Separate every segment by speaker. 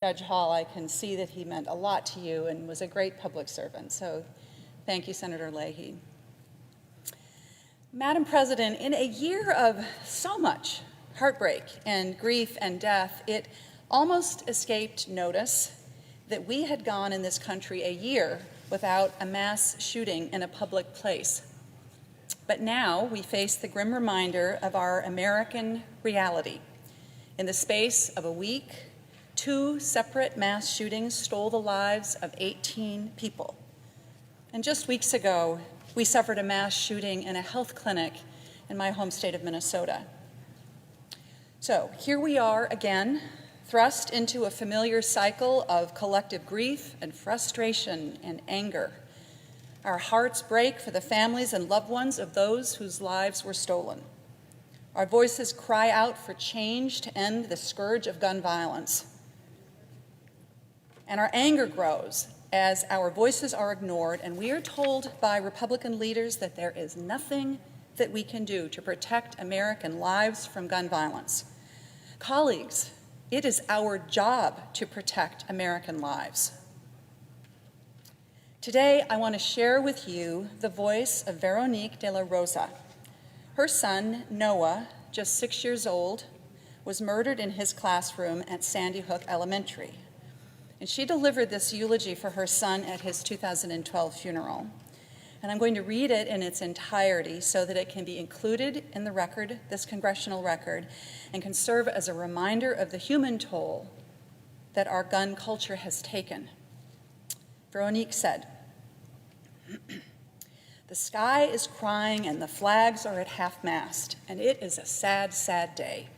Speaker 1: Judge Hall, I can see that he meant a lot to you and was a great public servant. So thank you, Senator Leahy. Madam President, in a year of so much heartbreak and grief and death, it almost escaped notice that we had gone in this country a year without a mass shooting in a public place. But now we face the grim reminder of our American reality. In the space of a week, 2 separate mass shootings stole the lives of 18 people. And just weeks ago, we suffered a mass shooting in a health clinic in my home state of Minnesota. So here we are again, thrust into a familiar cycle of collective grief and frustration and anger. Our hearts break for the families and loved ones of those whose lives were stolen. Our voices cry out for change to end the scourge of gun violence. And our anger grows as our voices are ignored and we are told by Republican leaders that there is nothing that we can do to protect American lives from gun violence. Colleagues, it is our job to protect American lives. Today, I want to share with you the voice of Veronique de la Rosa. Her son, Noah, just 6 years old, was murdered in his classroom at Sandy Hook Elementary. And she delivered this eulogy for her son at his 2012 funeral. And I'm going to read it in its entirety so that it can be included in the record, this congressional record, and can serve as a reminder of the human toll that our gun culture has taken. Veronique said, "The sky is crying and the flags are at half-mast, and it is a sad, sad day.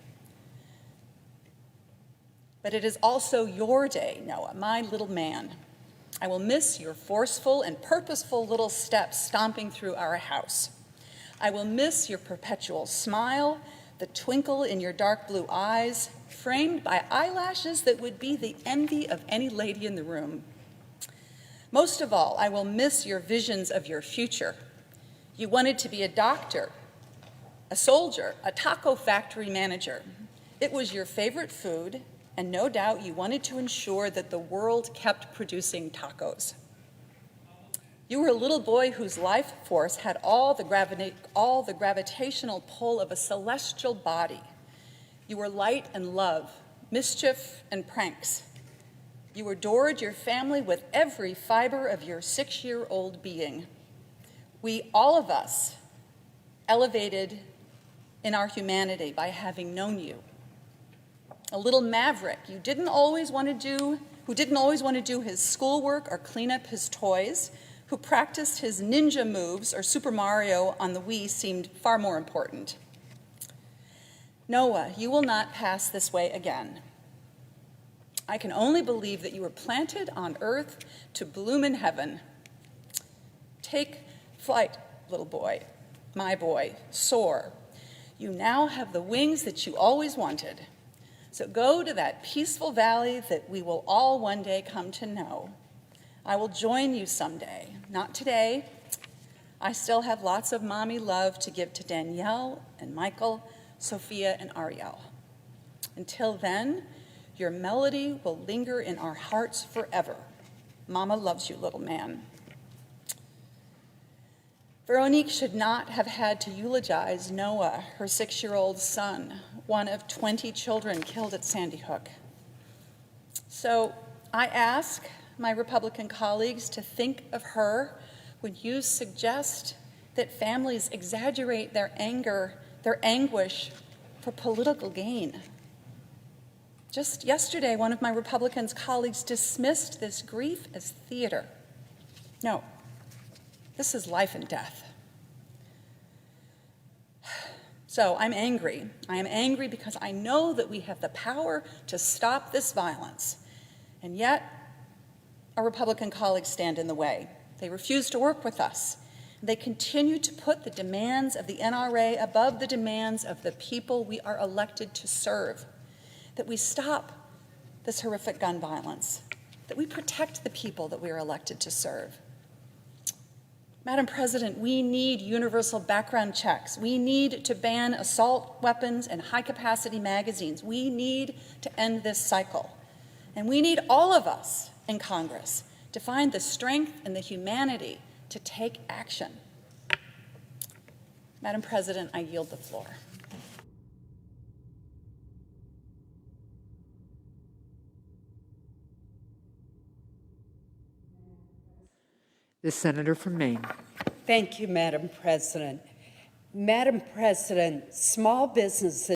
Speaker 1: But it is also your day, Noah, my little man. I will miss your forceful and purposeful little steps stomping through our house. I will miss your perpetual smile, the twinkle in your dark blue eyes, framed by eyelashes that would be the envy of any lady in the room. Most of all, I will miss your visions of your future. You wanted to be a doctor, a soldier, a taco factory manager. It was your favorite food, and no doubt you wanted to ensure that the world kept producing tacos. You were a little boy whose life force had all the gravitational pull of a celestial body. You were light and love, mischief and pranks. You adored your family with every fiber of your 6-year-old being. We, all of us, elevated in our humanity by having known you. A little maverick who didn't always want to do his schoolwork or clean up his toys, who practiced his ninja moves or Super Mario on the Wii seemed far more important. Noah, you will not pass this way again. I can only believe that you were planted on earth to bloom in heaven. Take flight, little boy, my boy, soar. You now have the wings that you always wanted. So go to that peaceful valley that we will all one day come to know. I will join you someday, not today. I still have lots of mommy love to give to Danielle and Michael, Sophia and Ariel. Until then, your melody will linger in our hearts forever. Mama loves you, little man." Veronique should not have had to eulogize Noah, her 6-year-old son, one of 20 children killed at Sandy Hook. So I ask my Republican colleagues to think of her when you suggest that families exaggerate their anger, their anguish for political gain. Just yesterday, one of my Republican colleagues dismissed this grief as theater. No. This is life and death. So I'm angry. I am angry because I know that we have the power to stop this violence. And yet, our Republican colleagues stand in the way. They refuse to work with us. They continue to put the demands of the NRA above the demands of the people we are elected to serve. That we stop this horrific gun violence. That we protect the people that we are elected to serve. Madam President, we need universal background checks. We need to ban assault weapons and high-capacity magazines. We need to end this cycle. And we need all of us in Congress to find the strength and the humanity to take action. Madam President, I yield the floor.
Speaker 2: The senator from Maine.
Speaker 3: Thank you, Madam President. Madam President, small businesses